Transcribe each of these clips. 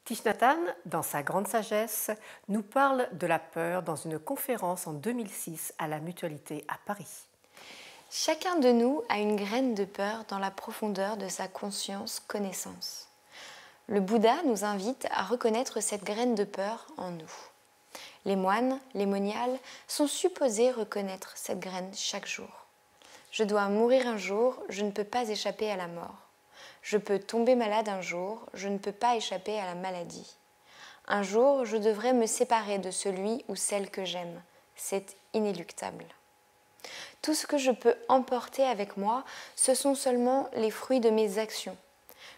Thich Nhat Hanh, dans sa grande sagesse, nous parle de la peur dans une conférence en 2006 à la Mutualité à Paris. Chacun de nous a une graine de peur dans la profondeur de sa conscience-connaissance. Le Bouddha nous invite à reconnaître cette graine de peur en nous. Les moines, les moniales, sont supposés reconnaître cette graine chaque jour. Je dois mourir un jour, je ne peux pas échapper à la mort. Je peux tomber malade un jour, je ne peux pas échapper à la maladie. Un jour, je devrais me séparer de celui ou celle que j'aime. C'est inéluctable. Tout ce que je peux emporter avec moi, ce sont seulement les fruits de mes actions.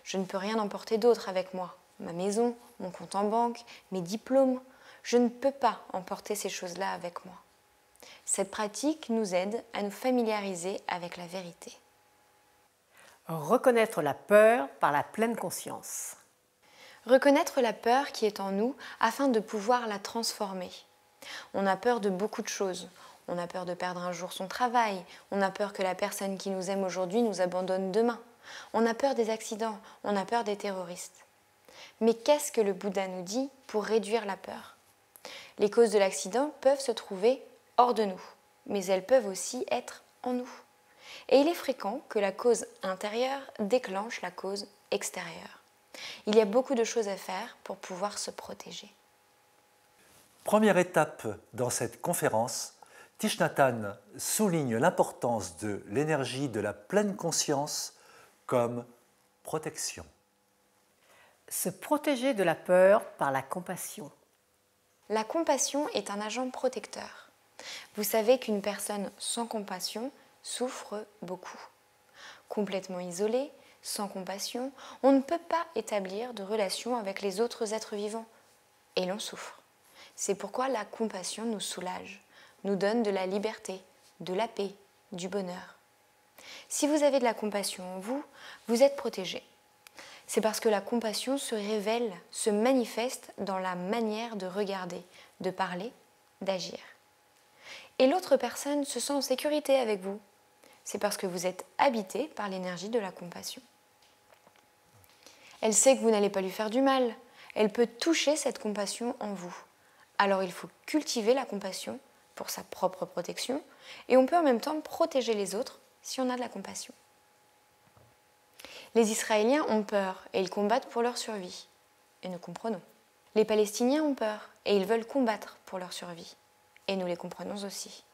Je ne peux rien emporter d'autre avec moi. Ma maison, mon compte en banque, mes diplômes. Je ne peux pas emporter ces choses-là avec moi. Cette pratique nous aide à nous familiariser avec la vérité. Reconnaître la peur par la pleine conscience. Reconnaître la peur qui est en nous afin de pouvoir la transformer. On a peur de beaucoup de choses. On a peur de perdre un jour son travail. On a peur que la personne qui nous aime aujourd'hui nous abandonne demain. On a peur des accidents. On a peur des terroristes. Mais qu'est-ce que le Bouddha nous dit pour réduire la peur? Les causes de l'accident peuvent se trouver hors de nous, mais elles peuvent aussi être en nous. Et il est fréquent que la cause intérieure déclenche la cause extérieure. Il y a beaucoup de choses à faire pour pouvoir se protéger. Première étape dans cette conférence, Thich Nhat Hanh souligne l'importance de l'énergie de la pleine conscience comme protection. Se protéger de la peur par la compassion. La compassion est un agent protecteur. Vous savez qu'une personne sans compassion souffre beaucoup. Complètement isolée, sans compassion, on ne peut pas établir de relation avec les autres êtres vivants. Et l'on souffre. C'est pourquoi la compassion nous soulage, nous donne de la liberté, de la paix, du bonheur. Si vous avez de la compassion en vous, vous êtes protégé. C'est parce que la compassion se révèle, se manifeste dans la manière de regarder, de parler, d'agir. Et l'autre personne se sent en sécurité avec vous. C'est parce que vous êtes habité par l'énergie de la compassion. Elle sait que vous n'allez pas lui faire du mal. Elle peut toucher cette compassion en vous. Alors il faut cultiver la compassion pour sa propre protection et on peut en même temps protéger les autres si on a de la compassion. Les Israéliens ont peur et ils combattent pour leur survie. Et nous comprenons. Les Palestiniens ont peur et ils veulent combattre pour leur survie. Et nous les comprenons aussi.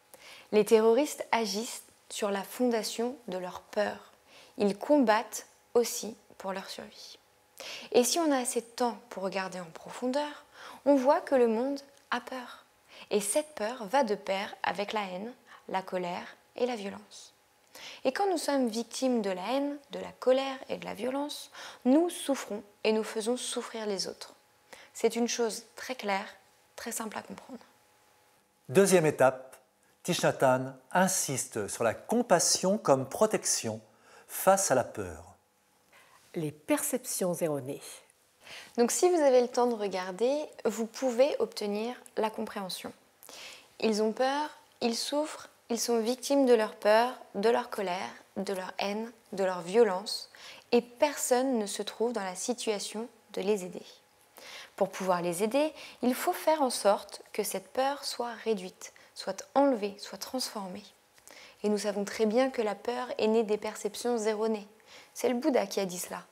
Les terroristes agissent sur la fondation de leur peur. Ils combattent aussi pour leur survie. Et si on a assez de temps pour regarder en profondeur, on voit que le monde a peur. Et cette peur va de pair avec la haine, la colère et la violence. Et quand nous sommes victimes de la haine, de la colère et de la violence, nous souffrons et nous faisons souffrir les autres. C'est une chose très claire, très simple à comprendre. Deuxième étape, Thich Nhat Hanh insiste sur la compassion comme protection face à la peur. Les perceptions erronées. Donc si vous avez le temps de regarder, vous pouvez obtenir la compréhension. Ils ont peur, ils souffrent, ils sont victimes de leur peur, de leur colère, de leur haine, de leur violence, et personne ne se trouve dans la situation de les aider. Pour pouvoir les aider, il faut faire en sorte que cette peur soit réduite, soit enlevée, soit transformée. Et nous savons très bien que la peur est née des perceptions erronées. C'est le Bouddha qui a dit cela.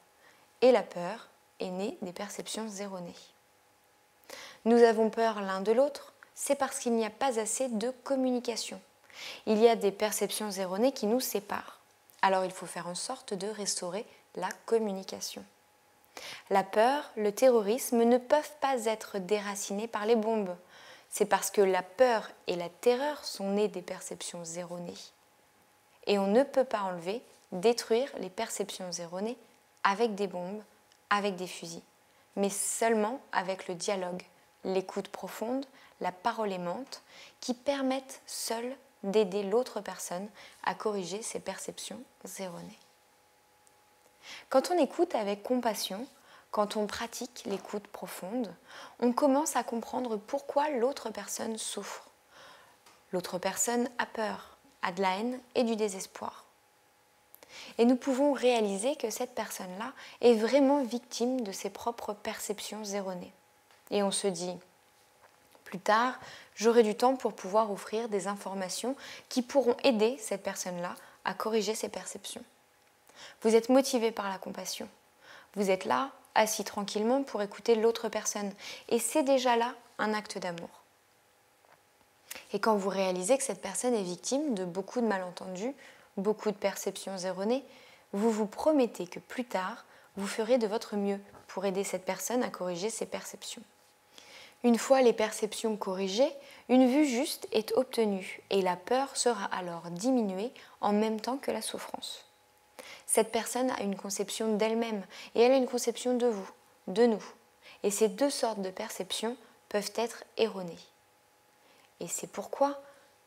Et la peur est née des perceptions erronées. Nous avons peur l'un de l'autre, c'est parce qu'il n'y a pas assez de communication. Il y a des perceptions erronées qui nous séparent. Alors il faut faire en sorte de restaurer la communication. La peur, le terrorisme ne peuvent pas être déracinés par les bombes. C'est parce que la peur et la terreur sont nées des perceptions erronées. Et on ne peut pas enlever, détruire les perceptions erronées avec des bombes, avec des fusils, mais seulement avec le dialogue, l'écoute profonde, la parole aimante, qui permettent seuls d'aider l'autre personne à corriger ses perceptions erronées. Quand on écoute avec compassion, quand on pratique l'écoute profonde, on commence à comprendre pourquoi l'autre personne souffre. L'autre personne a peur, a de la haine et du désespoir. Et nous pouvons réaliser que cette personne-là est vraiment victime de ses propres perceptions erronées. Et on se dit, plus tard, j'aurai du temps pour pouvoir offrir des informations qui pourront aider cette personne-là à corriger ses perceptions. Vous êtes motivé par la compassion. Vous êtes là, assis tranquillement pour écouter l'autre personne. Et c'est déjà là un acte d'amour. Et quand vous réalisez que cette personne est victime de beaucoup de malentendus, beaucoup de perceptions erronées, vous vous promettez que plus tard, vous ferez de votre mieux pour aider cette personne à corriger ses perceptions. Une fois les perceptions corrigées, une vue juste est obtenue et la peur sera alors diminuée en même temps que la souffrance. Cette personne a une conception d'elle-même et elle a une conception de vous, de nous. Et ces deux sortes de perceptions peuvent être erronées. Et c'est pourquoi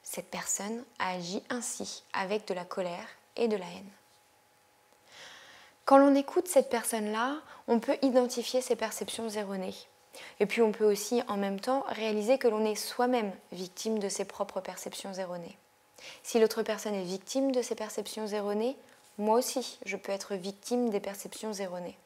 cette personne a agi ainsi, avec de la colère et de la haine. Quand l'on écoute cette personne-là, on peut identifier ses perceptions erronées. Et puis on peut aussi en même temps réaliser que l'on est soi-même victime de ses propres perceptions erronées. Si l'autre personne est victime de ses perceptions erronées, moi aussi je peux être victime des perceptions erronées.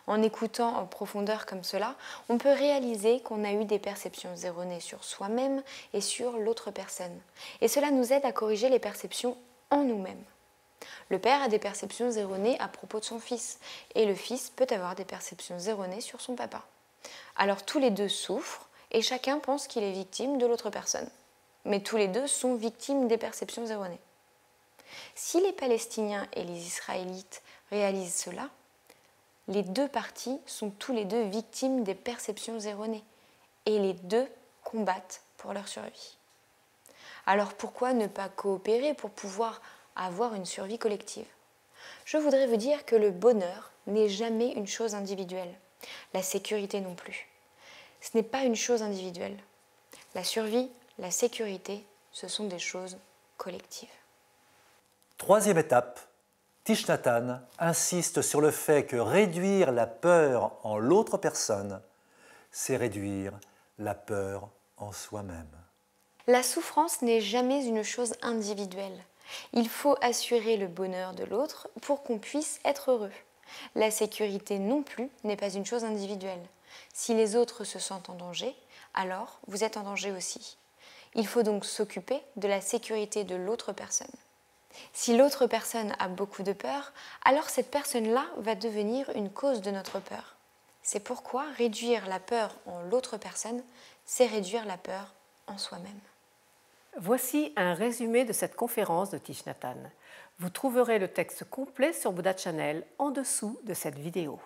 En écoutant en profondeur comme cela, on peut réaliser qu'on a eu des perceptions erronées sur soi-même et sur l'autre personne. Et cela nous aide à corriger les perceptions en nous-mêmes. Le père a des perceptions erronées à propos de son fils, et le fils peut avoir des perceptions erronées sur son papa. Alors tous les deux souffrent, et chacun pense qu'il est victime de l'autre personne. Mais tous les deux sont victimes des perceptions erronées. Si les Palestiniens et les Israélites réalisent cela, les deux parties sont tous les deux victimes des perceptions erronées et les deux combattent pour leur survie. Alors pourquoi ne pas coopérer pour pouvoir avoir une survie collective? Je voudrais vous dire que le bonheur n'est jamais une chose individuelle, la sécurité non plus. Ce n'est pas une chose individuelle. La survie, la sécurité, ce sont des choses collectives. Troisième étape, Thich Nhat Hanh insiste sur le fait que réduire la peur en l'autre personne, c'est réduire la peur en soi-même. La souffrance n'est jamais une chose individuelle. Il faut assurer le bonheur de l'autre pour qu'on puisse être heureux. La sécurité non plus n'est pas une chose individuelle. Si les autres se sentent en danger, alors vous êtes en danger aussi. Il faut donc s'occuper de la sécurité de l'autre personne. Si l'autre personne a beaucoup de peur, alors cette personne-là va devenir une cause de notre peur. C'est pourquoi réduire la peur en l'autre personne, c'est réduire la peur en soi-même. Voici un résumé de cette conférence de Thich Nhat Hanh. Vous trouverez le texte complet sur Buddha Channel en dessous de cette vidéo.